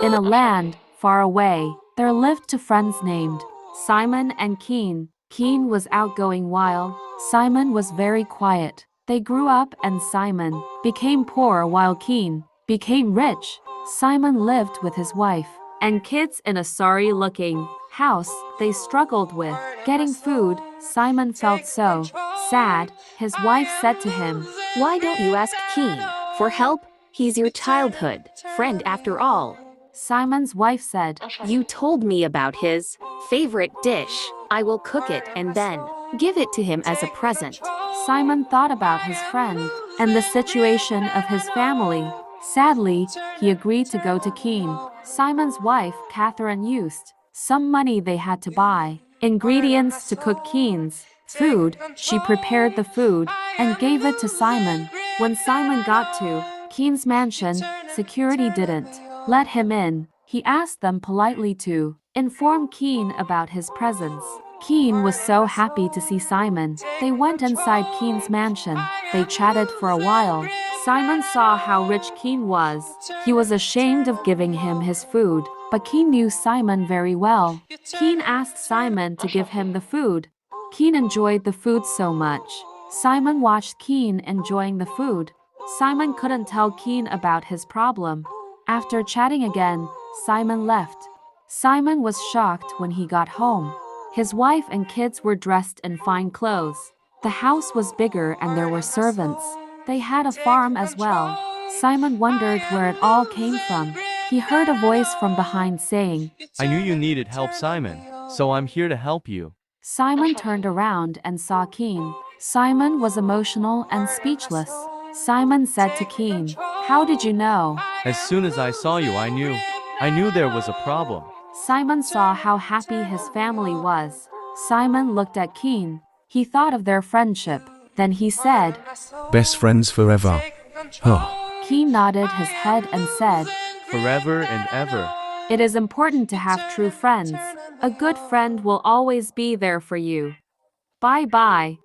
In a land far away, there lived two friends named Simon and Keane. Keane was outgoing while Simon was very quiet. They grew up and Simon became poor while Keane became rich. Simon lived with his wife and kids in a sorry-looking house. They struggled with getting food. Simon felt so sad. His wife said to him, "Why don't you ask Keane for help? He's your childhood friend after all." Simon's wife said, "You told me about his favorite dish. I will cook it and then give it to him as a present." Simon thought about his friend and the situation of his family. Sadly, he agreed to go to Keane. Simon's wife, Catherine, used some money they had to buy ingredients to cook Keane's food. She prepared the food and gave it to Simon. When Simon got to Keane's mansion, security didn't let him in. He asked them politely to inform Keane about his presence. Keane was so happy to see Simon. They went inside Keane's mansion. They chatted for a while. Simon saw how rich Keane was. He was ashamed of giving him his food, but Keane knew Simon very well. Keane asked Simon to give him the food. Keane enjoyed the food so much. Simon watched Keane enjoying the food. Simon couldn't tell Keane about his problem. After chatting again, Simon left. Simon was shocked when he got home. His wife and kids were dressed in fine clothes. The house was bigger and there were servants. They had a farm as well. Simon wondered where it all came from. He heard a voice from behind saying, "I knew you needed help, Simon, so I'm here to help you." Simon turned around and saw Keane. Simon was emotional and speechless. Simon said to Keane, "How did you know?" As soon as I saw you, I knew there was a problem. Simon saw how happy his family was. Simon looked at Keane. He thought of their friendship. Then he said, "Best friends forever." Oh. Keane nodded his head and said, Forever and ever. "It is important to have true friends. A good friend will always be there for you." Bye-bye.